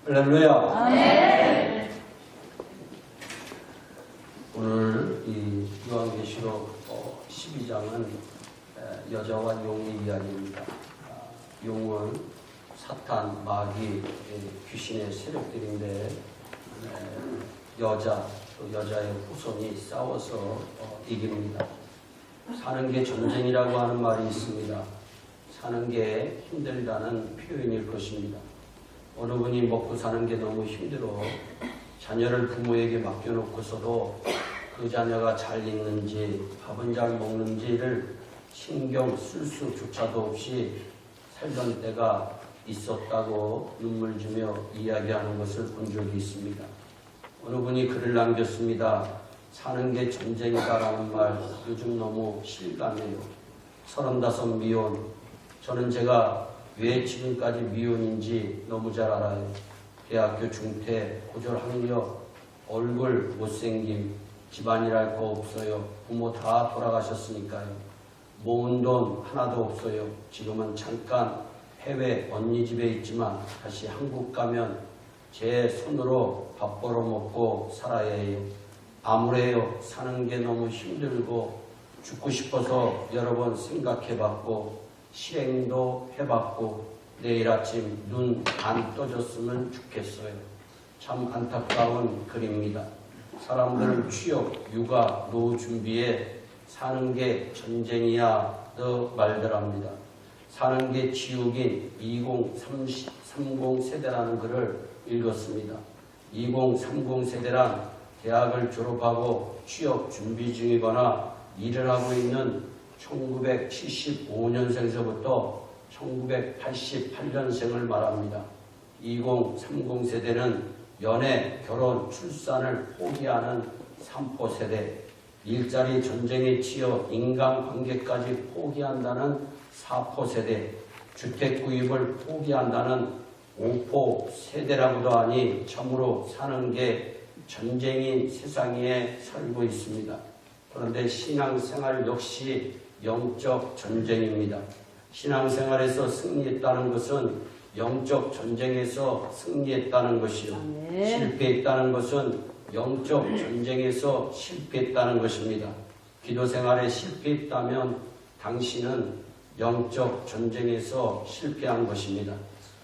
할렐루야. 네. 오늘 이 요한계시록 12장은 여자와 용의 이야기입니다. 용은 사탄, 마귀, 귀신의 세력들인데 여자, 또 여자의 후손이 싸워서 이깁니다. 사는 게 전쟁이라고 하는 말이 있습니다. 사는 게 힘들다는 표현일 것입니다. 어느 분이 먹고 사는 게 너무 힘들어 자녀를 부모에게 맡겨놓고서도 그 자녀가 잘 있는지 밥은 잘 먹는지를 신경 쓸 수조차도 없이 살던 때가 있었다고 눈물 주며 이야기하는 것을 본 적이 있습니다. 어느 분이 글을 남겼습니다. 사는 게 전쟁이다라는 말 요즘 너무 실감해요. 35 미혼. 저는 제가 왜 지금까지 미혼인지 너무 잘 알아요. 대학교 중퇴, 고졸 학력, 얼굴 못생김, 집안이랄 거 없어요. 부모 다 돌아가셨으니까요. 모은 돈 하나도 없어요. 지금은 잠깐 해외 언니 집에 있지만 다시 한국 가면 제 손으로 밥 벌어 먹고 살아야 해요. 아무래요. 사는 게 너무 힘들고 죽고 싶어서 여러 번 생각해봤고 실행도 해봤고 내일 아침 눈 안 떠졌으면 좋겠어요. 참 안타까운 글입니다. 사람들은 취업, 육아, 노후 준비에 사는 게 전쟁이야 더 말들 합니다. 사는 게 지옥인 2030 세대라는 글을 읽었습니다. 2030 세대란 대학을 졸업하고 취업 준비 중이거나 일을 하고 있는 1975년생서부터 1988년생을 말합니다. 2030 세대는 연애, 결혼, 출산을 포기하는 3포 세대, 일자리 전쟁에 치여 인간관계까지 포기한다는 4포 세대, 주택 구입을 포기한다는 5포 세대라고도 하니 참으로 사는 게 전쟁인 세상에 살고 있습니다. 그런데 신앙생활 역시 영적 전쟁입니다. 신앙생활에서 승리했다는 것은 영적 전쟁에서 승리했다는 것이요. 실패했다는 것은 영적 전쟁에서 실패했다는 것입니다. 기도생활에 실패했다면 당신은 영적 전쟁에서 실패한 것입니다.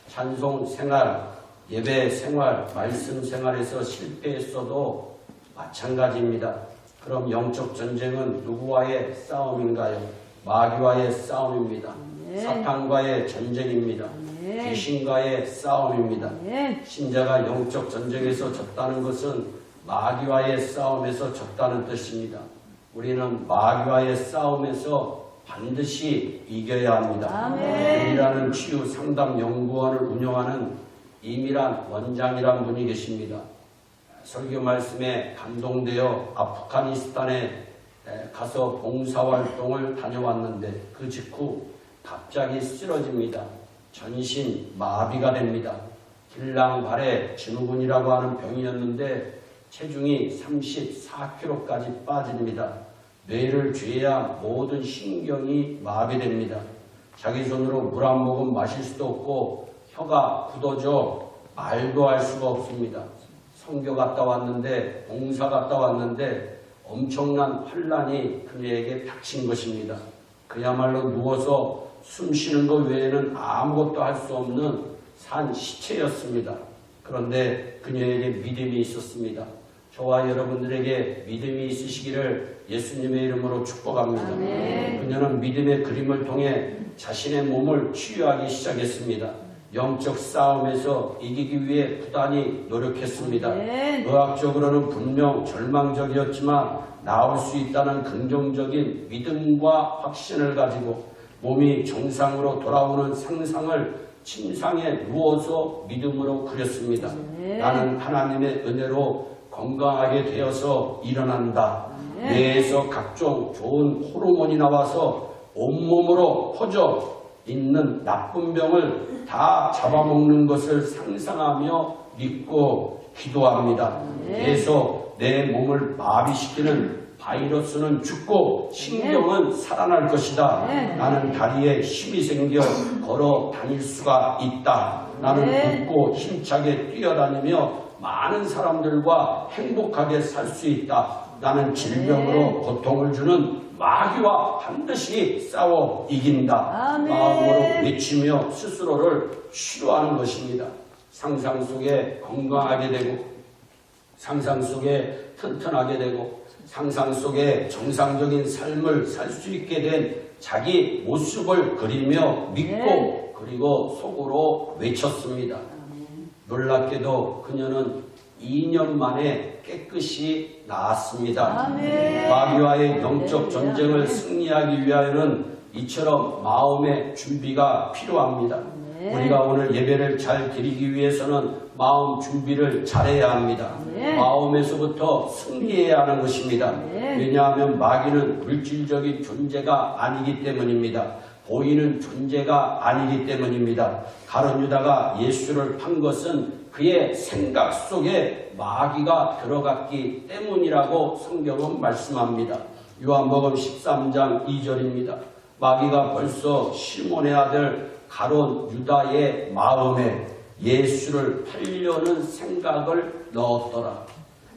찬송생활, 예배생활, 말씀생활에서 실패했어도 마찬가지입니다. 그럼 영적 전쟁은 누구와의 싸움인가요? 마귀와의 싸움입니다. 사탄과의 전쟁입니다. 귀신과의 싸움입니다. 신자가 영적 전쟁에서 졌다는 것은 마귀와의 싸움에서 졌다는 뜻입니다. 우리는 마귀와의 싸움에서 반드시 이겨야 합니다. 이라는 치유 상담 연구원을 운영하는 이미란 원장이란 분이 계십니다. 설교 말씀에 감동되어 아프가니스탄에 가서 봉사활동을 다녀왔는데 그 직후 갑자기 쓰러집니다. 전신 마비가 됩니다. 길랑발해 증후군이라고 하는 병이었는데 체중이 34kg까지 빠집니다. 뇌를 죄야 모든 신경이 마비됩니다. 자기 손으로 물 한 모금 마실 수도 없고 혀가 굳어져 말도 할 수가 없습니다. 선교 갔다 왔는데 봉사 갔다 왔는데 엄청난 환란이 그녀에게 닥친 것입니다. 그야말로 누워서 숨 쉬는 것 외에는 아무것도 할 수 없는 산 시체였습니다. 그런데 그녀에게 믿음이 있었습니다. 저와 여러분들에게 믿음이 있으시기를 예수님의 이름으로 축복합니다. 그녀는 믿음의 그림을 통해 자신의 몸을 치유하기 시작했습니다. 영적 싸움에서 이기기 위해 부단히 노력했습니다. 의학적으로는 분명 절망적이었지만 나을 수 있다는 긍정적인 믿음과 확신을 가지고 몸이 정상으로 돌아오는 상상을 침상에 누워서 믿음으로 그렸습니다. 나는 하나님의 은혜로 건강하게 되어서 일어난다. 뇌에서 각종 좋은 호르몬이 나와서 온몸으로 퍼져 있는 나쁜 병을 다 잡아먹는 것을 상상하며 믿고 기도합니다. 계속 내 몸을 마비시키는 바이러스는 죽고 신경은 살아날 것이다. 나는 다리에 힘이 생겨 걸어 다닐 수가 있다. 나는 웃고 힘차게 뛰어다니며 많은 사람들과 행복하게 살 수 있다. 나는 질병으로 고통을 주는 마귀와 반드시 싸워 이긴다. 마음으로 외치며 스스로를 치료하는 것입니다. 상상 속에 건강하게 되고, 상상 속에 튼튼하게 되고, 상상 속에 정상적인 삶을 살 수 있게 된 자기 모습을 그리며 믿고 그리고 속으로 외쳤습니다. 놀랍게도 그녀는 2년 만에 깨끗이 나았습니다. 마귀와의 영적 전쟁을 승리하기 위하여는 이처럼 마음의 준비가 필요합니다. 우리가 오늘 예배를 잘 드리기 위해서는 마음 준비를 잘해야 합니다. 마음에서부터 승리해야 하는 것입니다. 왜냐하면 마귀는 물질적인 존재가 아니기 때문입니다. 보이는 존재가 아니기 때문입니다. 가룟 유다가 예수를 판 것은 그의 생각 속에 마귀가 들어갔기 때문이라고 성경은 말씀합니다. 요한복음 13장 2절입니다. 마귀가 벌써 시몬의 아들 가룟 유다의 마음에 예수를 팔려는 생각을 넣었더라.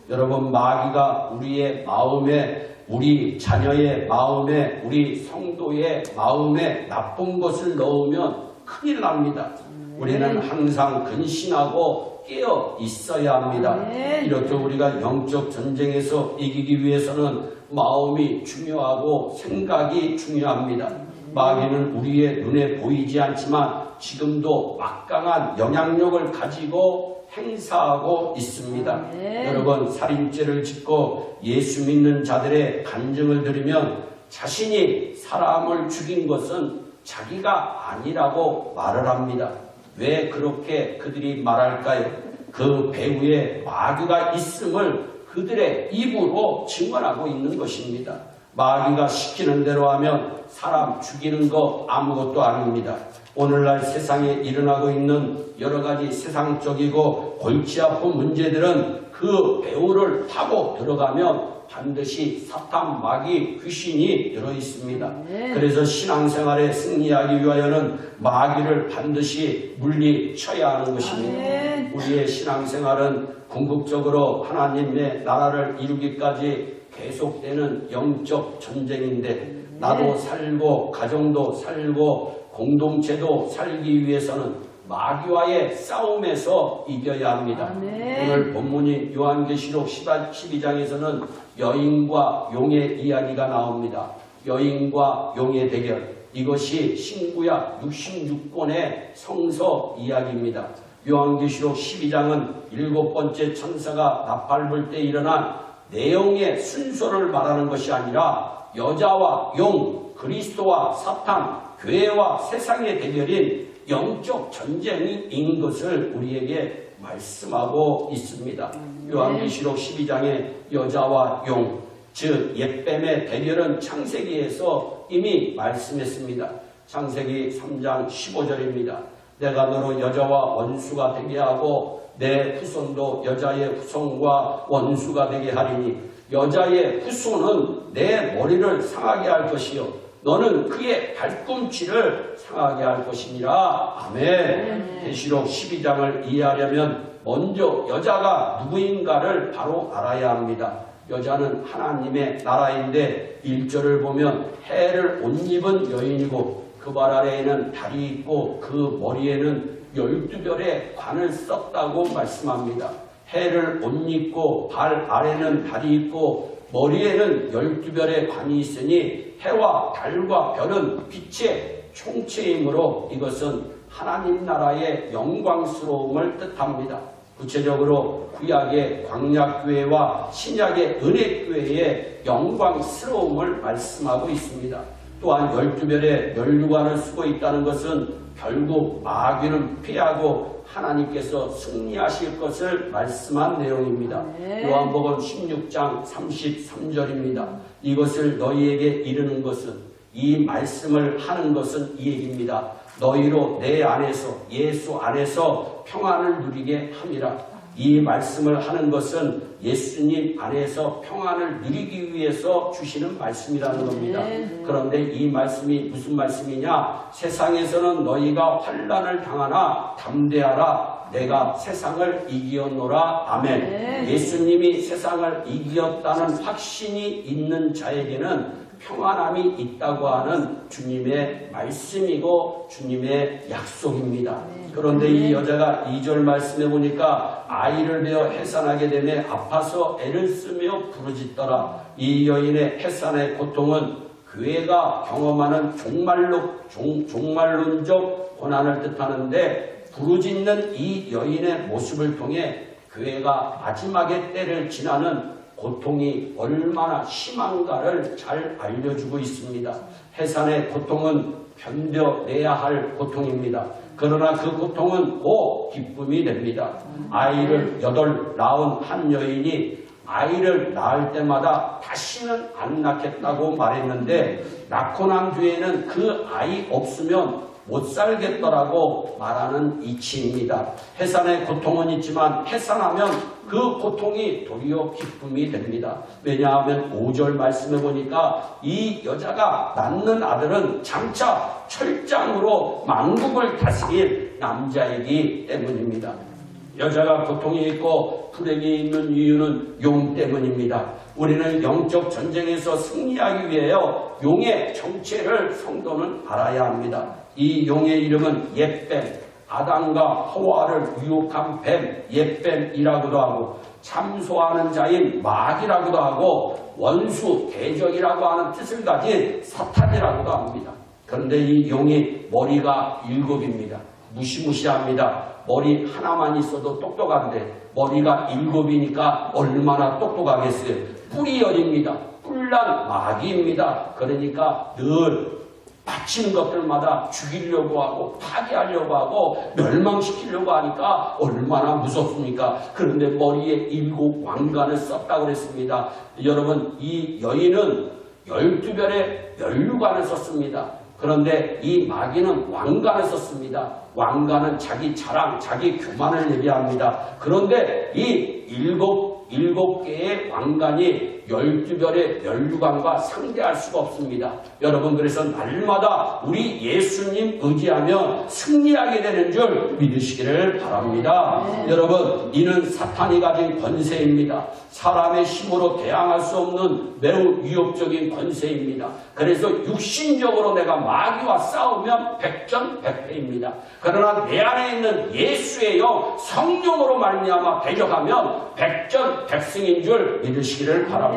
여러분, 마귀가 우리의 마음에, 우리 자녀의 마음에, 우리 성도의 마음에 나쁜 것을 넣으면 큰일 납니다. 우리는 항상 근신하고 깨어 있어야 합니다. 이렇게 우리가 영적 전쟁에서 이기기 위해서는 마음이 중요하고 생각이 중요합니다. 마귀는 우리의 눈에 보이지 않지만 지금도 막강한 영향력을 가지고 행사하고 있습니다. 여러분, 살인죄를 짓고 예수 믿는 자들의 간증을 들으면 자신이 사람을 죽인 것은 자기가 아니라고 말을 합니다. 왜 그렇게 그들이 말할까요? 그 배후에 마귀가 있음을 그들의 입으로 증언하고 있는 것입니다. 마귀가 시키는 대로 하면 사람 죽이는 거 아무것도 아닙니다. 오늘날 세상에 일어나고 있는 여러 가지 세상적이고 골치 아픈 문제들은 그 배후를 타고 들어가면 반드시 사탄, 마귀, 귀신이 들어 있습니다. 그래서 신앙생활에 승리하기 위하여는 마귀를 반드시 물리쳐야 하는 것입니다. 우리의 신앙생활은 궁극적으로 하나님의 나라를 이루기까지 계속되는 영적 전쟁인데, 나도 살고 가정도 살고 공동체도 살기 위해서는 마귀와의 싸움에서 이겨야 합니다. 오늘 본문인 요한계시록 12장에서는 여인과 용의 이야기가 나옵니다. 여인과 용의 대결, 이것이 신구약 66권의 성서 이야기입니다. 요한계시록 12장은 7번째 천사가 나팔불 때 일어난 내용의 순서를 말하는 것이 아니라 여자와 용, 그리스도와 사탄, 교회와 세상의 대결인 영적 전쟁인 것을 우리에게 말씀하고 있습니다. 요한계시록 12장의 여자와 용, 즉 옛뱀의 대결은 창세기에서 이미 말씀했습니다. 창세기 3장 15절입니다. 내가 너로 여자와 원수가 되게 하고 내 후손도 여자의 후손과 원수가 되게 하리니 여자의 후손은 내 머리를 상하게 할 것이요 너는 그의 발꿈치를 상하게 할 것이니라. 아멘. 계시록 12장을 이해하려면 먼저 여자가 누구인가를 바로 알아야 합니다. 여자는 하나님의 나라인데 1절을 보면 해를 옷 입은 여인이고 그 발 아래에는 달이 있고 그 머리에는 12별의 관을 썼다고 말씀합니다. 해를 옷 입고 발 아래는 달이 있고 머리에는 12별의 관이 있으니 해와 달과 별은 빛의 총체이므로 이것은 하나님 나라의 영광스러움을 뜻합니다. 구체적으로 구약의 광약교회와 신약의 은혜교회의 영광스러움을 말씀하고 있습니다. 또한 12별의 면류관을 쓰고 있다는 것은 결국 마귀는 피하고 하나님께서 승리하실 것을 말씀한 내용입니다. 요한복음 16장 33절입니다. 이것을 너희에게 이르는 것은, 이 말씀을 하는 것은 이 얘기입니다. 너희로 내 안에서, 예수 안에서 평안을 누리게 함이라. 이 말씀을 하는 것은 예수님 안에서 평안을 누리기 위해서 주시는 말씀이라는 겁니다. 그런데 이 말씀이 무슨 말씀이냐? 세상에서는 너희가 환난을 당하나 담대하라. 내가 세상을 이기었노라. 아멘. 예수님이 세상을 이기었다는 확신이 있는 자에게는 평안함이 있다고 하는 주님의 말씀이고 주님의 약속입니다. 그런데 이 여자가 2절 말씀해 보니까 아이를 베어 해산하게 되매 아파서 애를 쓰며 부르짖더라. 이 여인의 해산의 고통은 교회가 경험하는 종말론적 고난을 뜻하는데, 부르짖는 이 여인의 모습을 통해 교회가 마지막의 때를 지나는 고통이 얼마나 심한가를 잘 알려주고 있습니다. 해산의 고통은 견뎌내야 할 고통입니다. 그러나 그 고통은 곧 기쁨이 됩니다. 아이를 8 낳은 한 여인이 아이를 낳을 때마다 다시는 안 낳겠다고 말했는데, 낳고 난 뒤에는 그 아이 없으면 못 살겠더라고 말하는 이치입니다. 해산의 고통은 있지만 해산하면 그 고통이 도리어 기쁨이 됩니다. 왜냐하면 5절 말씀해 보니까 이 여자가 낳는 아들은 장차 철장으로 만국을 다스릴 남자이기 때문입니다. 여자가 고통이 있고 불행이 있는 이유는 용 때문입니다. 우리는 영적 전쟁에서 승리하기 위하여 용의 정체를 성도는 알아야 합니다. 이 용의 이름은 옛뱀, 아담과 하와를 유혹한 뱀, 옛뱀이라고도 하고, 참소하는 자인 마귀라고도 하고, 원수, 대적이라고 하는 뜻을 가진 사탄이라고도 합니다. 그런데 이 용이 머리가 7입니다. 무시무시합니다. 머리 하나만 있어도 똑똑한데 머리가 7이니까 얼마나 똑똑하겠어요. 뿔이 열입니다. 뿔난 마귀입니다. 그러니까 늘 바치는 것들마다 죽이려고 하고 파괴하려고 하고 멸망시키려고 하니까 얼마나 무섭습니까? 그런데 머리에 7 왕관을 썼다고 그랬습니다. 여러분, 이 여인은 12별의 면류관을 썼습니다. 그런데 이 마귀는 왕관을 썼습니다. 왕관은 자기 자랑, 자기 교만을 얘기합니다. 그런데 이 7개의 왕관이 12별의 면류관과 상대할 수가 없습니다. 여러분, 그래서 날마다 우리 예수님 의지하며 승리하게 되는 줄 믿으시기를 바랍니다. 여러분, 이는 사탄이 가진 권세입니다. 사람의 힘으로 대항할 수 없는 매우 위협적인 권세입니다. 그래서 육신적으로 내가 마귀와 싸우면 백전백패입니다. 그러나 내 안에 있는 예수의 영, 성령으로 말미암아 대적하면 백전백승인 줄 믿으시기를 바랍니다.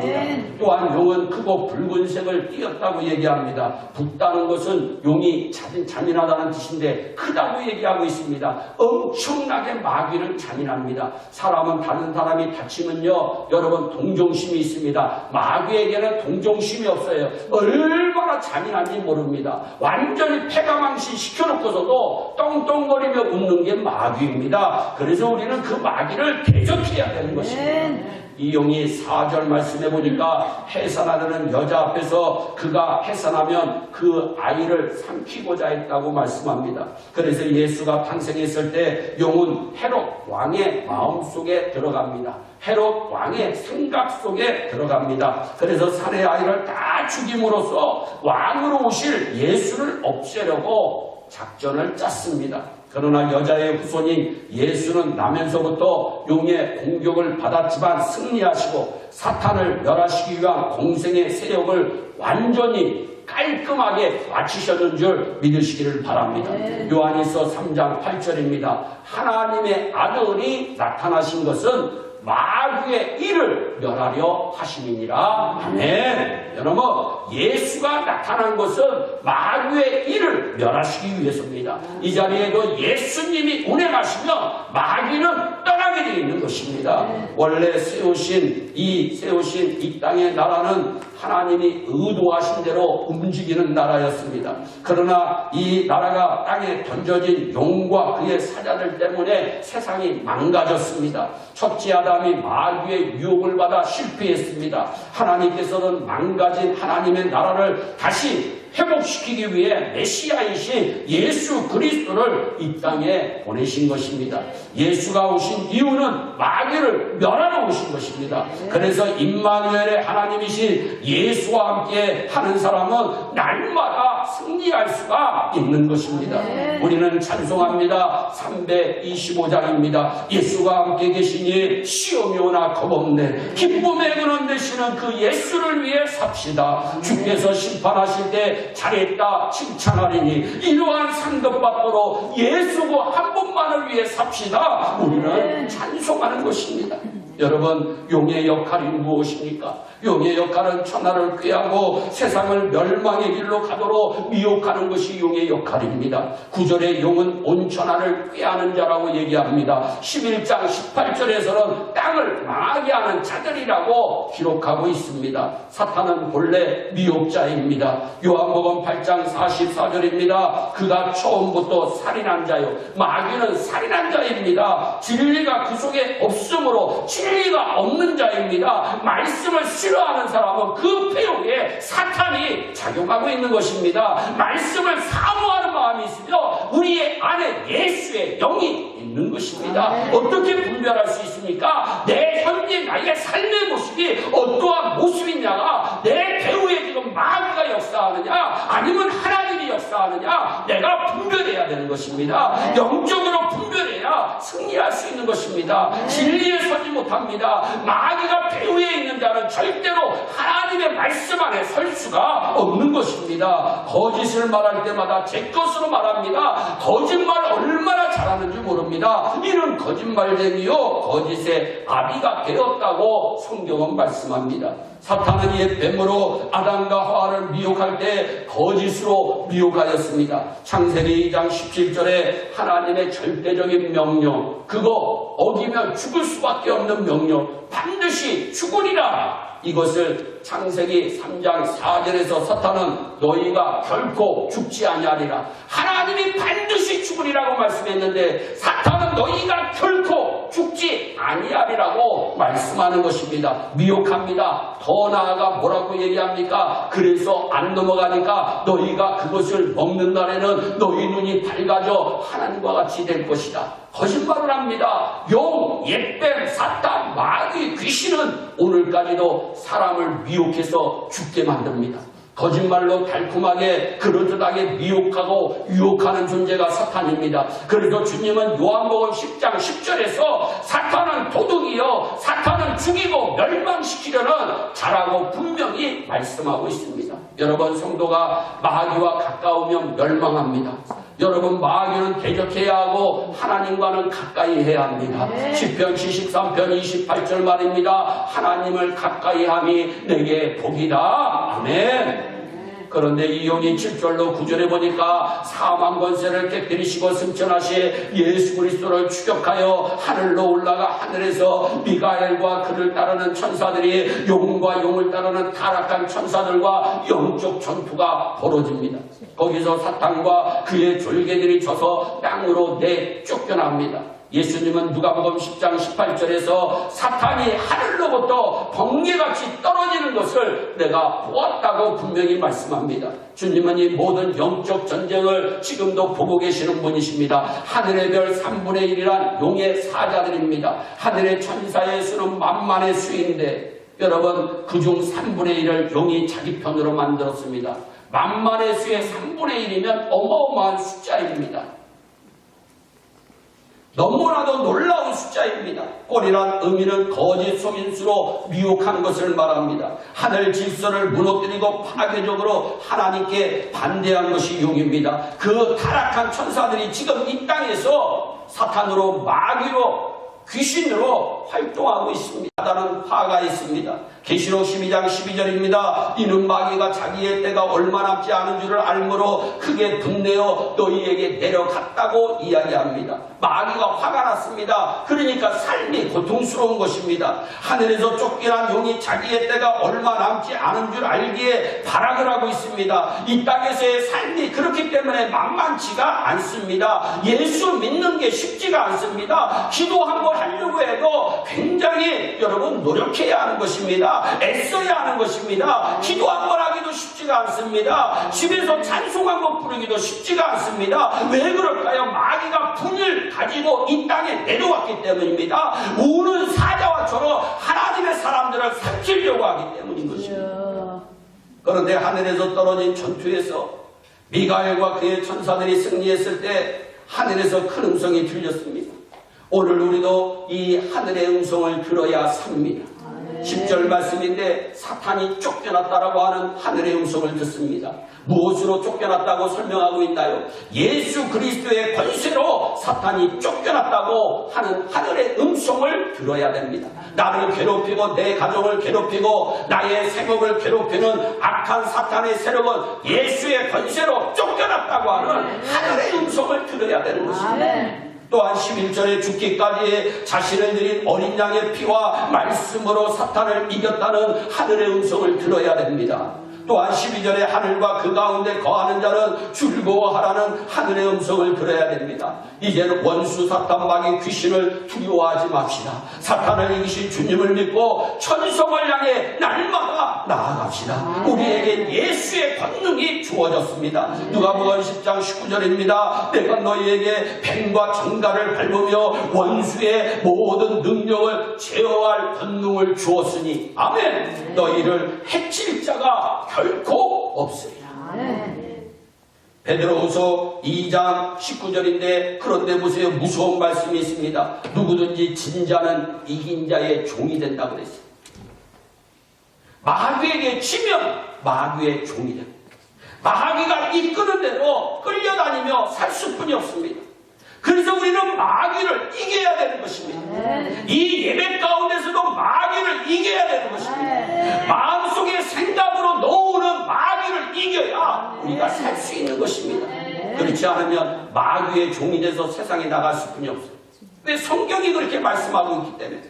또한 용은 크고 붉은색을 띠었다고 얘기합니다. 붉다는 것은 용이 잔인하다는 뜻인데 크다고 얘기하고 있습니다. 엄청나게 마귀는 잔인합니다. 사람은 다른 사람이 다치면요, 여러분 동정심이 있습니다. 마귀에게는 동정심이 없어요. 얼마나 잔인한지 모릅니다. 완전히 패가망신 시켜놓고서도 떵떵거리며 웃는 게 마귀입니다. 그래서 우리는 그 마귀를 대적해야 되는 것입니다. 이 용이 4절 말씀해 보니까 해산하려는 여자 앞에서 그가 해산하면 그 아이를 삼키고자 했다고 말씀합니다. 그래서 예수가 탄생했을 때 용은 헤롯 왕의 마음속에 들어갑니다. 헤롯 왕의 생각 속에 들어갑니다. 그래서 사내 아이를 다 죽임으로써 왕으로 오실 예수를 없애려고 작전을 짰습니다. 그러나 여자의 후손인 예수는 나면서부터 용의 공격을 받았지만 승리하시고 사탄을 멸하시기 위한 공생의 세력을 완전히 깔끔하게 마치셨는 줄 믿으시기를 바랍니다. 요한일서 3장 8절입니다. 하나님의 아들이 나타나신 것은 마귀의 일을 멸하려 하심이니라. 아멘. 여러분, 예수가 나타난 것은 마귀의 일을 멸하시기 위해서입니다. 이 자리에도 예수님이 운행하시면 마귀는 떠나게 되어 있는 것입니다. 원래 세우신 이 땅의 나라는 하나님이 의도하신 대로 움직이는 나라였습니다. 그러나 이 나라가 땅에 던져진 용과 그의 사자들 때문에 세상이 망가졌습니다. 첫째 아담이 마귀의 유혹을 받아 실패했습니다. 하나님께서는 망가진 하나님의 나라를 다시 회복시키기 위해 메시아이신 예수 그리스도를 이 땅에 보내신 것입니다. 예수가 오신 이유는 마귀를 멸하러 오신 것입니다. 그래서 임마누엘의 하나님이신 예수와 함께 하는 사람은 날마다 승리할 수가 있는 것입니다. 우리는 찬송합니다. 325장입니다. 예수가 함께 계시니 시험이 오나 겁없네. 기쁨의 근원 되시는 그 예수를 위해 삽시다. 주께서 심판하실 때 잘했다 칭찬하리니 이러한 상급 받도록 예수고 한 분만을 위해 삽시다. 우리는 찬송하는 것입니다. 여러분, 용의 역할이 무엇입니까? 용의 역할은 천하를 꾀하고 세상을 멸망의 길로 가도록 미혹하는 것이 용의 역할입니다. 9절에 용은 온 천하를 꾀하는 자라고 얘기합니다. 11장 18절에서는 땅을 망하게 하는 자들이라고 기록하고 있습니다. 사탄은 본래 미혹자입니다. 요한복음 8장 44절입니다. 그가 처음부터 살인한 자요. 마귀는 살인한 자입니다. 진리가 그 속에 없으므로 진리가 없는 자입니다. 말씀을 싫어하는 사람은 그 폐역에 사탄이 작용하고 있는 것입니다. 말씀을 사모하는 마음이 있으며 우리의 안에 예수의 영이 있는 것입니다. 어떻게 분별할 수 있습니까? 내 현재 나의 삶의 모습이 어떠한 모습이냐가 내 배후에 지금 마귀가 역사하느냐 아니면 하나님이 역사하느냐 내가 분별해야 되는 것입니다. 영적으로 분별해야 승리할 수 있는 것입니다. 진리에 서지 못합니다. 마귀가 배후에 있는 자는 절대로 하나님의 말씀 안에 설 수가 없는 것입니다. 거짓을 말할 때마다 제 것으로 말합니다. 거짓말 얼마나 잘하는지 모릅니다. 이는 거짓말쟁이요 거짓의 아비가 되었다고 성경은 말씀합니다. 사탄은 옛 뱀으로 아담과 하와를 미혹할 때 거짓으로 미혹하였습니다. 창세기 2장 17절에 하나님의 절대적인 명령, 그거 어기면 죽을 수밖에 없는 명령, 반드시 죽으리라. 이것을 창세기 3장 4절에서 사탄은 너희가 결코 죽지 아니하리라. 하나님이 반드시 죽으리라고 말씀했는데 사탄은 너희가 결코 죽지 아니하리라고 말씀하는 것입니다. 미혹합니다. 더 나아가 뭐라고 얘기합니까? 그래서 안 넘어가니까 너희가 그것을 먹는 날에는 너희 눈이 밝아져 하나님과 같이 될 것이다. 거짓말을 합니다. 용, 옛뱀, 사탄, 마귀, 귀신은 오늘까지도 사람을 미혹해서 죽게 만듭니다. 거짓말로 달콤하게 그럴듯하게 미혹하고 유혹하는 존재가 사탄입니다. 그래서 주님은 요한복음 10장 10절에서 사탄은 도둑이요 사탄은 죽이고 멸망시키려는 자라고 분명히 말씀하고 있습니다. 여러분, 성도가 마귀와 가까우면 멸망합니다. 여러분, 마귀는 대적해야 하고 하나님과는 가까이 해야 합니다. 시편 73편 28절 말입니다. 하나님을 가까이 함이 내게 복이다. 아멘. 그런데 이 용이 7절로 9절에 보니까 사망 권세를 깨뜨리시고 승천하시 예수 그리스도를 추격하여 하늘로 올라가 하늘에서 미가엘과 그를 따르는 천사들이 용과 용을 따르는 타락한 천사들과 영적 전투가 벌어집니다. 거기서 사탄과 그의 졸개들이 져서 땅으로 내쫓겨납니다. 예수님은 누가복음 10장 18절에서 사탄이 하늘로부터 번개같이 떨어지는 것을 내가 보았다고 분명히 말씀합니다. 주님은 이 모든 영적 전쟁을 지금도 보고 계시는 분이십니다. 하늘의 별 3분의 1이란 용의 사자들입니다. 하늘의 천사의 수는 만만의 수인데 여러분, 그중 3분의 1을 용이 자기 편으로 만들었습니다. 만만의 수의 3분의 1이면 어마어마한 숫자입니다. 너무나도 놀라운 숫자입니다. 꼴이란 의미는 거짓 속임수로 미혹한 것을 말합니다. 하늘 질서를 무너뜨리고 파괴적으로 하나님께 반대한 것이 용입니다. 그 타락한 천사들이 지금 이 땅에서 사탄으로 마귀로 귀신으로 활동하고 있습니다. 다른 화가 있습니다. 계시록 12장 12절입니다. 이는 마귀가 자기의 때가 얼마 남지 않은 줄을 알므로 크게 분내어 너희에게 내려갔다고 이야기합니다. 마귀가 화가 났습니다. 그러니까 삶이 고통스러운 것입니다. 하늘에서 쫓겨난 용이 자기의 때가 얼마 남지 않은 줄 알기에 발악을 하고 있습니다. 이 땅에서의 삶이 그렇기 때문에 만만치가 않습니다. 예수 믿는 게 쉽지가 않습니다. 기도 한번 하려고 해도 하는데도 굉장히 여러분 노력해야 하는 것입니다. 애써야 하는 것입니다. 기도 한 번 하기도 쉽지가 않습니다. 집에서 찬송 한 번 부르기도 쉽지가 않습니다. 왜 그럴까요? 마귀가 분을 가지고 이 땅에 내려왔기 때문입니다. 우는 사자와처럼 하나님의 사람들을 삼키려고 하기 때문인 것입니다. 그런데 하늘에서 떨어진 전투에서 미가엘과 그의 천사들이 승리했을 때 하늘에서 큰 음성이 들렸습니다. 오늘 우리도 이 하늘의 음성을 들어야 삽니다. 10절 말씀인데 사탄이 쫓겨났다라고 하는 하늘의 음성을 듣습니다. 무엇으로 쫓겨났다고 설명하고 있나요? 예수 그리스도의 권세로 사탄이 쫓겨났다고 하는 하늘의 음성을 들어야 됩니다. 나를 괴롭히고 내 가정을 괴롭히고 나의 생업을 괴롭히는 악한 사탄의 세력은 예수의 권세로 쫓겨났다고 하는 하늘의 음성을 들어야 되는 것입니다. 또한 11절에 죽기까지 자신을 드린 어린 양의 피와 말씀으로 사탄을 이겼다는 하늘의 음성을 들어야 됩니다. 또한 12절에 하늘과 그 가운데 거하는 자는 즐거워하라는 하늘의 음성을 들어야 됩니다. 이제는 원수 사탄 마귀 귀신을 두려워하지 맙시다. 사탄을 이기신 주님을 믿고 천성을 향해 날마다 나아갑시다. 우리에게 예수의 권능이 주어졌습니다. 누가복음 10장 19절입니다. 내가 너희에게 뱀과 정갈을 밟으며 원수의 모든 능력을 제어할 권능을 주었으니 아멘. 너희를 해칠 자가 결코 없으리라. 베드로후서 2장 19절인데 그런데 보세요. 무서운 말씀이 있습니다. 누구든지 진자는 이긴 자의 종이 된다고 그랬어요. 마귀에게 치면 마귀의 종이 됩니다. 마귀가 이끄는 대로 끌려다니며 살 수뿐이 없습니다. 그래서 우리는 마귀를 이겨야 되는 것입니다. 이 예배 가운데서도 마귀를 이겨야 되는 것입니다. 마음속에 생각으로 놓으는 마귀를 이겨야 우리가 살 수 있는 것입니다. 그렇지 않으면 마귀의 종이 돼서 세상에 나갈 수뿐이 없어요. 왜? 성경이 그렇게 말씀하고 있기 때문에.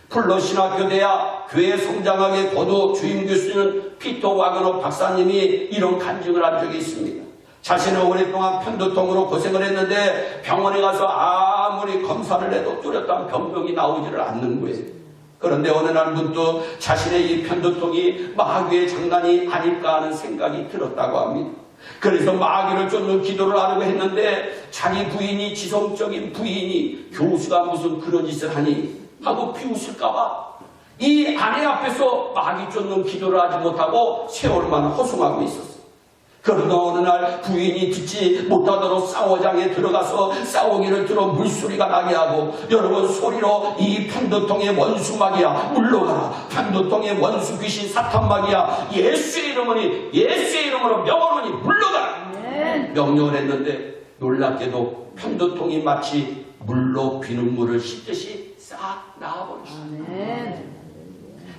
플러신학교대학 교회 성장학의 고도 주임 교수는 피터 와그너 박사님이 이런 간증을 한 적이 있습니다. 자신은 오랫동안 편두통으로 고생을 했는데 병원에 가서 아무리 검사를 해도 뚜렷한 병명이 나오지를 않는 거예요. 그런데 어느 날 문득 자신의 이 편두통이 마귀의 장난이 아닐까 하는 생각이 들었다고 합니다. 그래서 마귀를 쫓는 기도를 하려고 했는데 자기 부인이, 지성적인 부인이 교수가 무슨 그런 짓을 하니 하고 비웃을까봐 이 아내 앞에서 마귀 쫓는 기도를 하지 못하고 세월만 허송하고 있었어요. 그러다 어느 날 부인이 듣지 못하도록 샤워장에 들어가서 샤워기를 들어 물소리가 나게 하고 여러분 소리로 이 편두통의 원수 마귀야 물러가라. 편두통의 원수 귀신 사탄 마귀야 예수의 이름으로 명하노니 물러가라. 명령을 했는데 놀랍게도 편두통이 마치 물로 비눗물을 씻듯이 싹 나아버렸어요.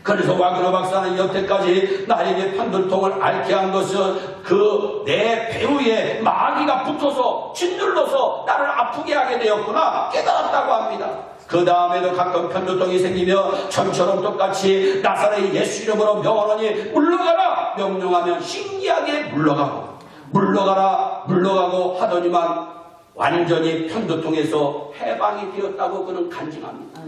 그래서 와그너 박사는 여태까지 나에게 편두통을 앓게 한 것은 그 내 배우에 마귀가 붙어서 짓눌러서 나를 아프게 하게 되었구나 깨달았다고 합니다. 그 다음에도 가끔 편두통이 생기며 전처럼 똑같이 나사렛 예수 이름으로 명하노니 물러가라 명령하면 신기하게 물러가고 하더니만 완전히 편두통에서 해방이 되었다고 그는 간증합니다.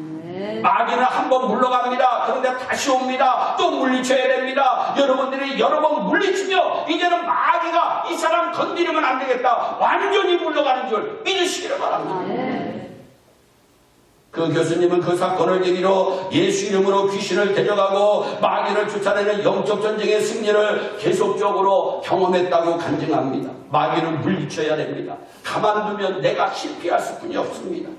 마귀는 한번 물러갑니다. 그런데 다시 옵니다. 또 물리쳐야 됩니다. 여러분들이 여러 번 물리치며 이제는 마귀가 이 사람 건드리면 안 되겠다. 완전히 물러가는 줄 믿으시기를 바랍니다. 그 교수님은 그 사건을 계기로 예수 이름으로 귀신을 데려가고 마귀를 쫓아내는 영적 전쟁의 승리를 계속적으로 경험했다고 간증합니다. 마귀는 물리쳐야 됩니다. 가만두면 내가 실패할 수뿐이 없습니다.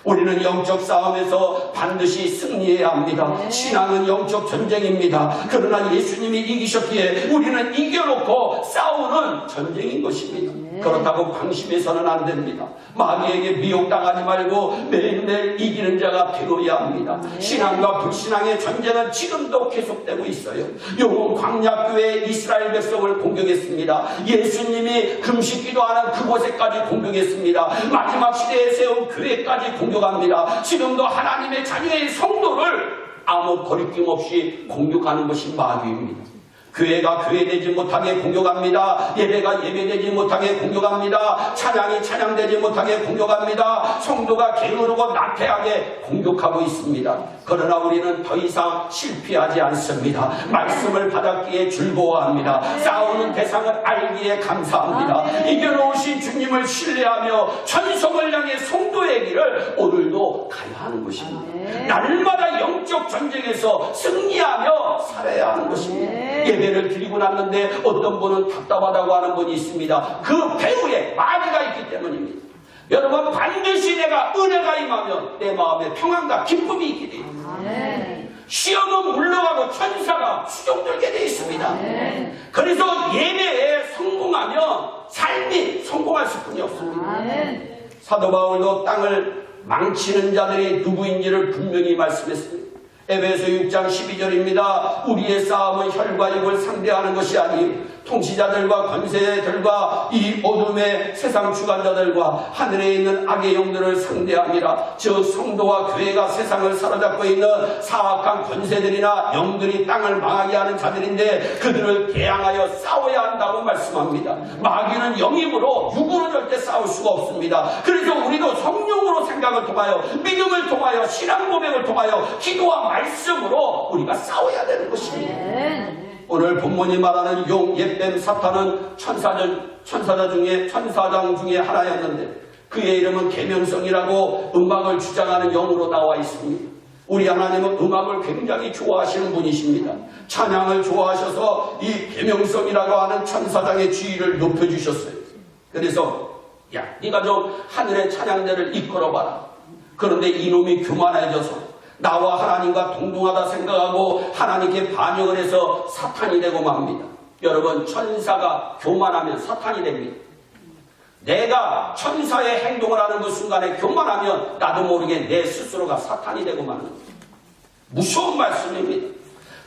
우리는 영적 싸움에서 반드시 승리해야 합니다. 신앙은 영적 전쟁입니다. 그러나 예수님이 이기셨기에 우리는 이겨놓고 싸우는 전쟁인 것입니다. 그렇다고 방심해서는 안 됩니다. 마귀에게 미혹당하지 말고 매일매일 이기는 자가 되어야 합니다. 신앙과 불신앙의 전쟁은 지금도 계속되고 있어요. 요번 광야교회 이스라엘 백성을 공격했습니다. 예수님이 금식 기도하는 그곳에까지 공격했습니다. 마지막 시대에 세운 교회까지 공격합니다. 지금도 하나님의 자녀의 성도를 아무 거리낌 없이 공격하는 것이 마귀입니다. 교회가 교회되지 못하게 공격합니다. 예배가 예배되지 못하게 공격합니다. 찬양이 찬양되지 못하게 공격합니다. 성도가 게으르고 나태하게 공격하고 있습니다. 그러나 우리는 더 이상 실패하지 않습니다. 말씀을 받았기에 즐거워합니다. 싸우는 대상을 알기에 감사합니다. 이겨놓으신 주님을 신뢰하며 천성을 향해 성도의 길을 오늘도 가야 하는 것입니다. 날마다 영적 전쟁에서 승리하며 살아야 하는 것입니다. 예배를 드리고 났는데 어떤 분은 답답하다고 하는 분이 있습니다. 그 배후에 마귀가 있기 때문입니다. 여러분, 반드시 내가 은혜가 임하면 내 마음에 평안과 기쁨이 있게 되어 있습니다. 시험은 물러가고 천사가 수종들게 되어 있습니다. 그래서 예배에 성공하면 삶이 성공할 수뿐이 없습니다. 사도 바울도 땅을 망치는 자들이 누구인지를 분명히 말씀했습니다. 에베소 6장 12절입니다. 우리의 싸움은 혈과 육을 상대하는 것이 아니요 통치자들과 권세들과 이 어둠의 세상 주관자들과 하늘에 있는 악의 영들을 상대함이라. 즉 성도와 교회가 세상을 사로잡고 있는 사악한 권세들이나 영들이 땅을 망하게 하는 자들인데 그들을 대항하여 싸워야 한다고 말씀합니다. 마귀는 영이므로 육으로 절대 싸울 수가 없습니다. 그래서 우리도 성령으로 생각을 통하여 믿음을 통하여 신앙 고백을 통하여 기도와 말씀으로 우리가 싸워야 되는 것입니다. 오늘 본문이 말하는 용, 옛뱀, 사탄은 천사장 중에 하나였는데 그의 이름은 계명성이라고 음악을 주장하는 영으로 나와 있습니다. 우리 하나님은 음악을 굉장히 좋아하시는 분이십니다. 찬양을 좋아하셔서 이 계명성이라고 하는 천사장의 지위를 높여주셨어요. 그래서 야, 네가 좀 하늘의 찬양대를 이끌어봐라. 그런데 이놈이 교만해져서 나와 하나님과 동등하다 생각하고 하나님께 반역을 해서 사탄이 되고 맙니다. 여러분, 천사가 교만하면 사탄이 됩니다. 내가 천사의 행동을 하는 그 순간에 교만하면 나도 모르게 내 스스로가 사탄이 되고 마는 겁니다. 무서운 말씀입니다.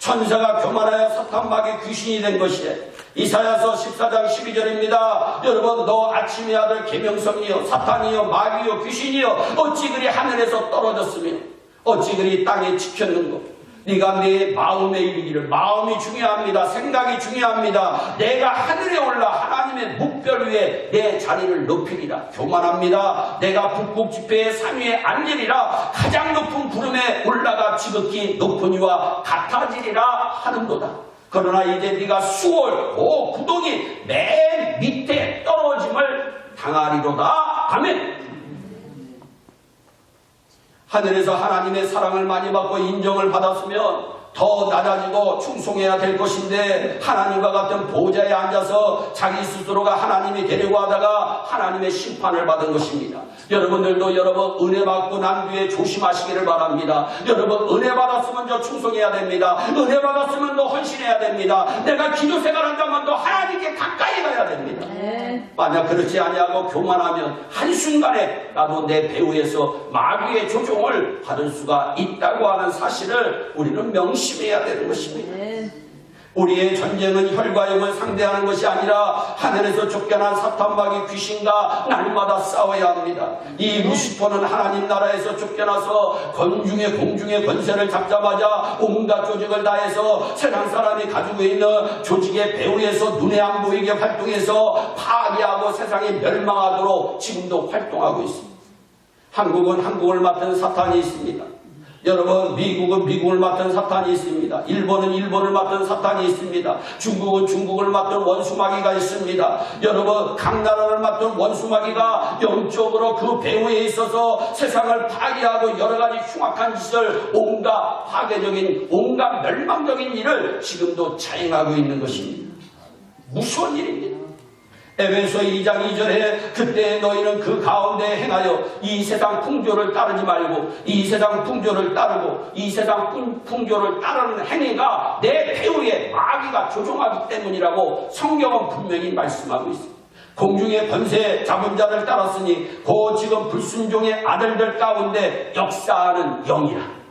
천사가 교만하여 사탄 마귀 귀신이 된 것이에요. 이사야서 14장 12절입니다. 여러분, 너 아침의 아들 계명성이여 사탄이여 마귀여 귀신이여 어찌 그리 하늘에서 떨어졌으며 어찌 그리 땅에 지켰는고. 네가 내 마음에 이르기를. 마음이 중요합니다. 생각이 중요합니다. 내가 하늘에 올라 하나님의 묵별 위에 내 자리를 높이리라. 교만합니다. 내가 북극 지폐의 산 위에 앉으리라. 가장 높은 구름에 올라가 지극히 높은 이와 같아지리라 하는도다. 그러나 이제 네가 수월 구덩이 맨 밑에 떨어짐을 당하리로다. 아멘. 하늘에서 하나님의 사랑을 많이 받고 인정을 받았으면 더 낮아지고 충성해야 될 것인데 하나님과 같은 보좌에 앉아서 자기 스스로가 하나님이 되려고 하다가 하나님의 심판을 받은 것입니다. 여러분들도 여러분 은혜 받고 난 뒤에 조심하시기를 바랍니다. 여러분 은혜 받았으면 저 충성해야 됩니다. 은혜 받았으면 너 헌신해야 됩니다. 내가 기도 생활 한다면 너 하나님께 가까이 가야 됩니다. 만약 그렇지 아니하고 교만하면 한순간에 나도 내 배후에서 마귀의 조종을 받을 수가 있다고 하는 사실을 우리는 명심해야 되는 것입니다. 우리의 전쟁은 혈과 영을 상대하는 것이 아니라 하늘에서 쫓겨난 사탄 마귀 귀신과 날마다 싸워야 합니다. 이 루시퍼는 하나님 나라에서 쫓겨나서 공중의 권세를 잡자마자 온갖 조직을 다해서 세상 사람이 가지고 있는 조직의 배후에서 눈에 안 보이게 활동해서 파괴하고 세상이 멸망하도록 지금도 활동하고 있습니다. 한국은 한국을 맡은 사탄이 있습니다. 여러분, 미국은 미국을 맡은 사탄이 있습니다. 일본은 일본을 맡은 사탄이 있습니다. 중국은 중국을 맡은 원수마귀가 있습니다. 여러분, 각 나라를 맡은 원수마귀가 영적으로 그 배후에 있어서 세상을 파괴하고 여러 가지 흉악한 짓을 온갖 파괴적인 온갖 멸망적인 일을 지금도 자행하고 있는 것입니다. 무서운 일입니다. 에베소 2장 2절에 그때 너희는 그 가운데 행하여 이 세상 풍조를 따르지 말고 이 세상 풍조를 따르고 이 세상 풍조를 따르는 행위가 내 배후에 마귀가 조종하기 때문이라고 성경은 분명히 말씀하고 있습니다. 공중의 권세 잡은 자를 따랐으니 그 지금 불순종의 아들들 가운데 역사하는 영이라.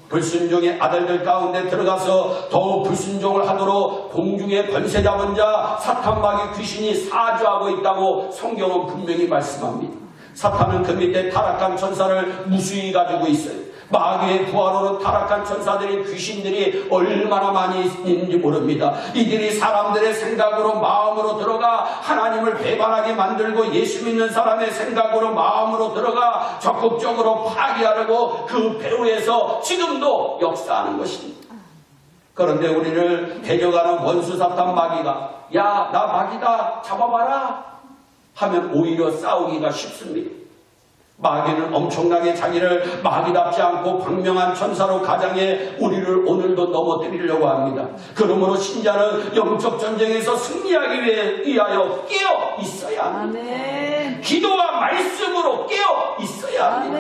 불순종의 아들들 가운데 들어가서 더 불순종을 하도록 공중의 권세 잡은 자 사탄 마귀 귀신이 사주하고 있다고 성경은 분명히 말씀합니다. 사탄은 그 밑에 타락한 천사를 무수히 가지고 있어요. 마귀의 부하로는 타락한 천사들이, 귀신들이 얼마나 많이 있는지 모릅니다. 이들이 사람들의 생각으로, 마음으로 들어가 하나님을 배반하게 만들고 예수 믿는 사람의 생각으로, 마음으로 들어가 적극적으로 파괴하려고 그 배후에서 지금도 역사하는 것입니다. 그런데 우리를 데려가는 원수 사탄 마귀가 야, 나 마귀다, 잡아봐라 하면 오히려 싸우기가 쉽습니다. 마귀는 엄청나게 자기를 마귀답지 않고 광명한 천사로 가장해 우리를 오늘도 넘어뜨리려고 합니다. 그러므로 신자는 영적 전쟁에서 승리하기 위하여 깨어 있어야 합니다. 아멘. 기도와 말씀으로 깨어 있어야 합니다.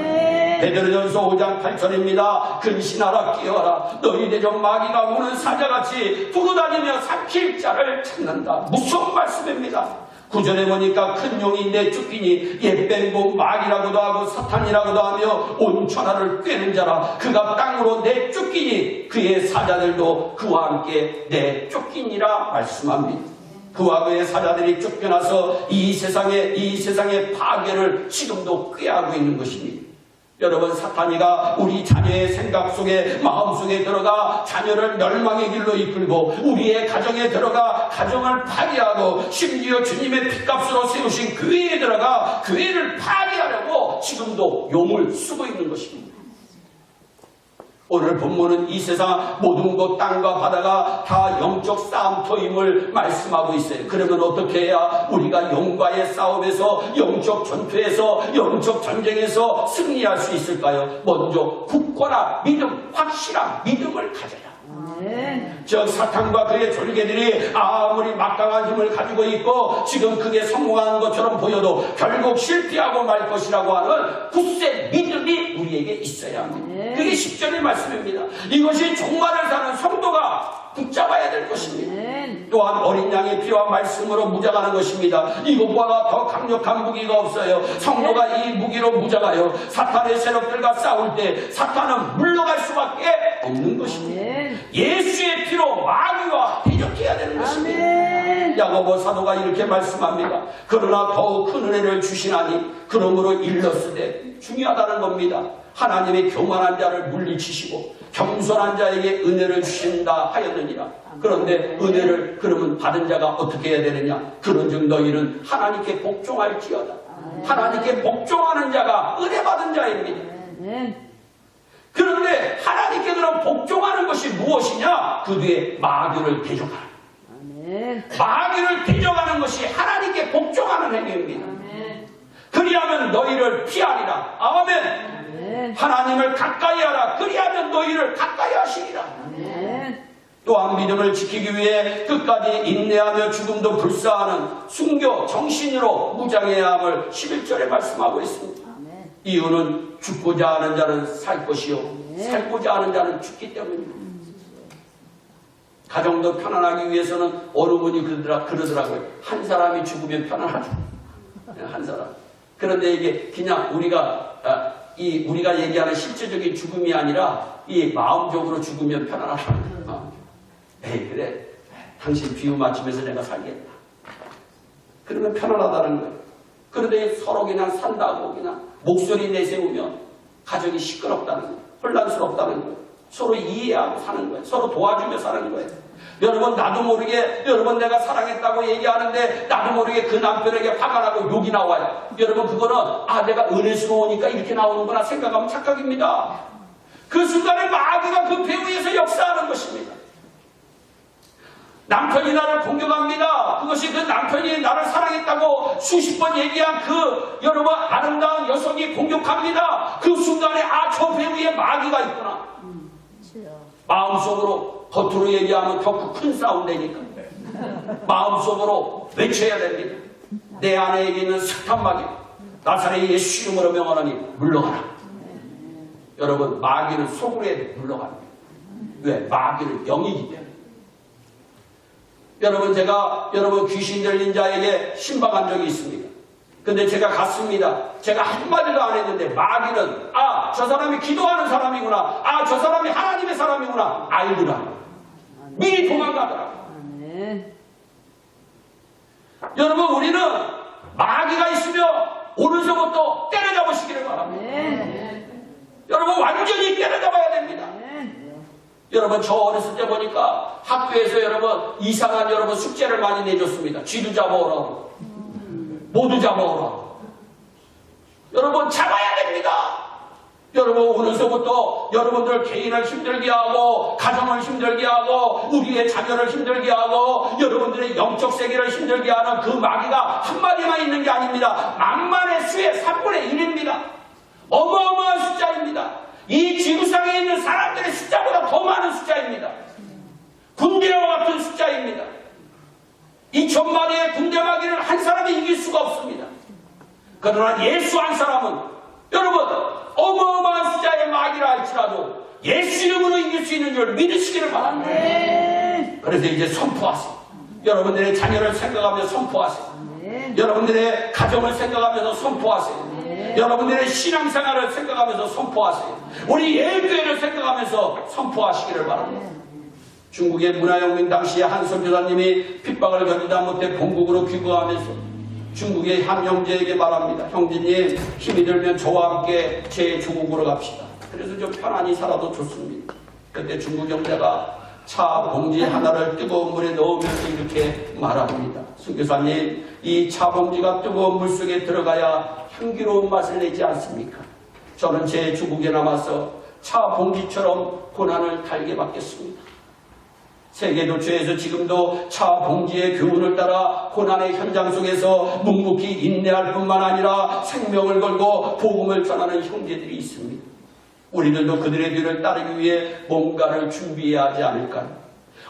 베드로전서 5장 8절입니다. 근신하라, 깨어라. 너희 대적 마귀가 우는 사자같이 두루다니며 삼킬 자를 찾는다. 무서운 말씀입니다. 9절에 보니까 큰 용이 내쫓기니 옛뱀고 마귀라고도 하고 사탄이라고도 하며 온 천하를 꿰는 자라. 그가 땅으로 내쫓기니 그의 사자들도 그와 함께 내쫓기니라 말씀합니다. 그와 그의 사자들이 쫓겨나서 이 세상의 파괴를 지금도 꾀하고 있는 것입니다. 여러분, 사탄이가 우리 자녀의 생각 속에, 마음 속에 들어가 자녀를 멸망의 길로 이끌고 우리의 가정에 들어가 가정을 파괴하고 심지어 주님의 핏값으로 세우신 교회에 들어가 교회를 파괴하려고 지금도 용을 쓰고 있는 것입니다. 오늘 본문은 이 세상 모든 것, 땅과 바다가 다 영적 싸움터임을 말씀하고 있어요. 그러면 어떻게 해야 우리가 영과의 싸움에서, 영적 전투에서, 영적 전쟁에서 승리할 수 있을까요? 먼저 굳건한 믿음, 확실한 믿음을 가져야 합니다. 저 사탄과 그의 졸개들이 아무리 막강한 힘을 가지고 있고 지금 그게 성공하는 것처럼 보여도 결국 실패하고 말 것이라고 하는 굳센 믿음이 우리에게 있어야 합니다. 그게 10절의 말씀입니다. 이것이 종말을 사는 성도가 붙잡아야 될 것입니다. 또한 어린 양의 피와 말씀으로 무장하는 것입니다. 이것보다 더 강력한 무기가 없어요. 성도가 이 무기로 무장하여 사탄의 세력들과 싸울 때 사탄은 물러갈 수밖에 없는 것입니다. 예수의 피로 마귀와 대적해야 되는 것입니다. 야고보 사도가 이렇게 말씀합니다. 그러나 더욱 큰 은혜를 주시나니 그러므로 일렀으되, 중요하다는 겁니다. 하나님의 교만한 자를 물리치시고 겸손한 자에게 은혜를 주신다 하였느니라. 그런데 은혜를 그러면 받은 자가 어떻게 해야 되느냐? 그런즉 너희는 하나님께 복종할지어다. 하나님께 복종하는 자가 은혜 받은 자입니다. 그런데 하나님께 그럼 복종하는 것이 무엇이냐? 그 뒤에 마귀를 대적하는, 마귀를 대적하는 것이 하나님께 복종하는 행위입니다. 그리하면 너희를 피하리라. 아멘. 하나님을 가까이 하라. 그리하면 너희를 가까이 하시리라. 또한 믿음을 지키기 위해 끝까지 인내하며 죽음도 불사하는 순교 정신으로 무장해야 함을 11절에 말씀하고 있습니다. 이유는 죽고자 하는 자는 살 것이요 살고자 하는 자는 죽기 때문입니다. 가정도 편안하기 위해서는 어느 분이 그러더라고요. 한 사람이 죽으면 편안하다. 한 사람. 그런데 이게 그냥 우리가 얘기하는 실제적인 죽음이 아니라 이 마음적으로 죽으면 편안하다. 에이, 그래. 당신 비유 맞추면서 내가 살겠다. 그러면 편안하다는 거예요. 그런데 서로 그냥 산다고 그냥 목소리 내세우면 가정이 시끄럽다는 거예요. 혼란스럽다는 거예요. 서로 이해하고 사는 거예요. 서로 도와주며 사는 거예요. 여러분, 나도 모르게, 여러분 내가 사랑했다고 얘기하는데 나도 모르게 그 남편에게 화가 나고 욕이 나와요. 여러분, 그거는 내가 은혜스러우니까 이렇게 나오는구나 생각하면 착각입니다. 그 순간에 마귀가 그 배후에서 역사하는 것입니다. 남편이 나를 공격합니다. 그것이 그 남편이 나를 사랑했다고 수십 번 얘기한 그 여러분 아름다운 여성이 공격합니다. 그 순간에 저 배후에 마귀가 있구나. 마음속으로, 겉으로 얘기하면 더 큰 싸움 되니까 마음속으로 외쳐야 됩니다. 내 안에 있는 석탄 마귀, 나사렛 예수 이름으로 명하노니 물러가라. 여러분, 마귀는 속으로 해야 돼. 물러갑니다. 왜? 마귀는 영이기 때문에. 여러분 귀신 들린 자에게 신방한 적이 있습니다. 근데 제가 갔습니다. 제가 한마디도 안 했는데 마귀는 저 사람이 기도하는 사람이구나. 저 사람이 하나님의 사람이구나. 알더라. 미리 도망가더라. 여러분, 우리는 마귀가 있으며 오른손부터 때려잡으시기를 바랍니다. 여러분, 완전히 여러분 저 어렸을 때 보니까 학교에서 여러분 이상한 여러분 숙제를 많이 내줬습니다. 쥐도 잡아오라고. 모두 잡아오라고. 여러분 잡아야 됩니다. 여러분 오늘서부터 여러분들 개인을 힘들게 하고 가정을 힘들게 하고 우리의 자녀를 힘들게 하고 여러분들의 영적 세계를 힘들게 하는 그 마귀가 한마디만 있는 게 아닙니다. 만만의 수의 3분의 1입니다. 어마어마한 숫자입니다. 이 지구상에 있는 사람들의 숫자보다 더 많은 숫자입니다. 군대와 같은 숫자입니다. 2,000마리의 군대 마귀를 한 사람이 이길 수가 없습니다. 그러나 예수 한 사람은 여러분 어마어마한 숫자의 마귀라 할지라도 예수 이름으로 이길 수 있는 줄 믿으시기를 바랍니다. 그래서 이제 선포하세요. 여러분들의 자녀를 생각하며 선포하세요. 여러분들의 가정을 생각하면서 선포하세요. 여러분들의 신앙생활을 생각하면서 선포하세요. 우리 예일교회를 생각하면서 선포하시기를 바랍니다. 중국의 문화혁명 당시에 한 선교사님이 핍박을 견디다 못해 본국으로 귀국하면서 중국의 한 형제에게 말합니다. 형제님 힘이 들면 저와 함께 제 조국으로 갑시다. 그래서 좀 편안히 살아도 좋습니다. 그때 중국 형제가 차 봉지 하나를 뜨거운 물에 넣으면서 이렇게 말합니다. 선교사님 이 차 봉지가 뜨거운 물 속에 들어가야 향기로운 맛을 내지 않습니까? 저는 제 조국에 남아서 차 봉지처럼 고난을 달게 받겠습니다. 세계도처에서 지금도 차 봉지의 교훈을 따라 고난의 현장 속에서 묵묵히 인내할 뿐만 아니라 생명을 걸고 복음을 전하는 형제들이 있습니다. 우리들도 그들의 뒤를 따르기 위해 뭔가를 준비해야 하지 않을까요?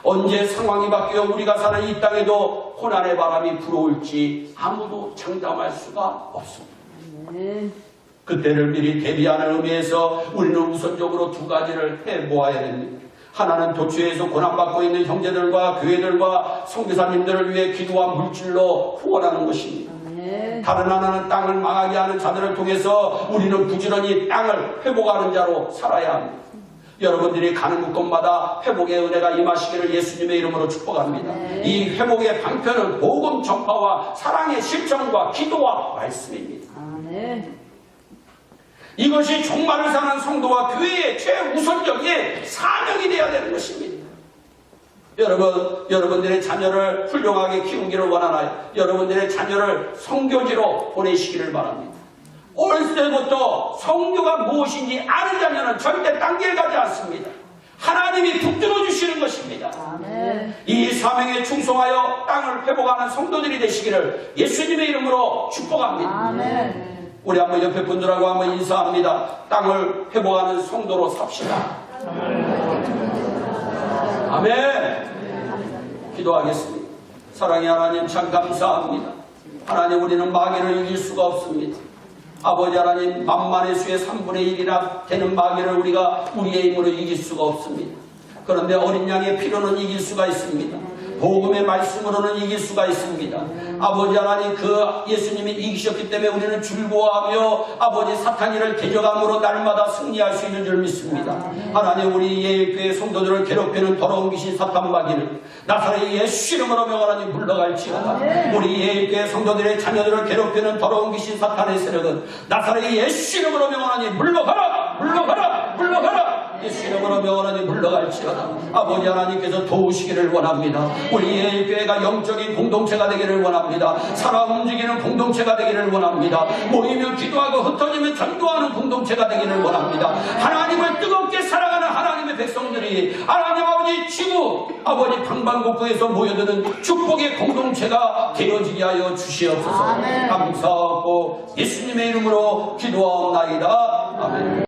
언제 상황이 바뀌어 우리가 사는 이 땅에도 고난의 바람이 불어올지 아무도 장담할 수가 없습니다. 그때를 미리 대비하는 의미에서 우리는 우선적으로 두 가지를 해보아야 됩니다. 하나는 도처에서 고난받고 있는 형제들과 교회들과 선교사님들을 위해 기도와 물질로 후원하는 것입니다. 다른 하나는 땅을 망하게 하는 자들을 통해서 우리는 부지런히 땅을 회복하는 자로 살아야 합니다. 여러분들이 가는 곳마다 회복의 은혜가 임하시기를 예수님의 이름으로 축복합니다. 이 회복의 방편은 복음 전파와 사랑의 실천과 기도와 말씀입니다. 이것이 종말을 사는 성도와 교회의 최우선적인 사명이 되어야 되는 것입니다. 여러분들의 자녀를 훌륭하게 키우기를 원하나요? 여러분들의 자녀를 선교지로 보내시기를 바랍니다. 어렸을 때부터 선교가 무엇인지 아는 자녀는 절대 딴 길 가지 않습니다. 하나님이 붙들어 주시는 것입니다. 이 사명에 충성하여 땅을 회복하는 성도들이 되시기를 예수님의 이름으로 축복합니다. 우리 한번 옆에 분들하고 한번 인사합니다. 땅을 회복하는 성도로 삽시다. 아멘. 기도하겠습니다. 사랑의 하나님 참 감사합니다. 하나님 우리는 마귀를 이길 수가 없습니다. 아버지 하나님 만만의 수의 3분의 1이나 되는 마귀를 우리가 우리의 힘으로 이길 수가 없습니다. 그런데 어린 양의 피로는 이길 수가 있습니다. 복음의 말씀으로는 이길 수가 있습니다. 아버지 하나님 그 예수님이 이기셨기 때문에 우리는 즐거워하며 아버지 사탄이를 대적함으로 날마다 승리할 수 있는 줄 믿습니다. 하나님 우리 예일교회 성도들을 괴롭히는 더러운 귀신 사탄 마귀를 나사렛 예수 이름으로 명하나님 물러갈지어다. 우리 예일교회 성도들의 자녀들을 괴롭히는 더러운 귀신 사탄의 세력은 나사렛 예수 이름으로 명하나님 물러가라 물러가라 물러가라. 예수 이름으로 명하나님 물러갈지어다. 아버지 하나님께서 도우시기를 원합니다. 우리 예일교회가 영적인 공동체가 되기를 원합니다. 살아 움직이는 공동체가 되기를 원합니다. 모이며 기도하고 흩어지며 전도하는 공동체가 되기를 원합니다. 하나님을 뜨겁게 사랑하는 하나님의 백성들이 하나님 아버지 지구 아버지 방방곡곡에서 모여드는 축복의 공동체가 되어지게 하여 주시옵소서. 감사하고 예수님의 이름으로 기도하옵나이다. 아멘.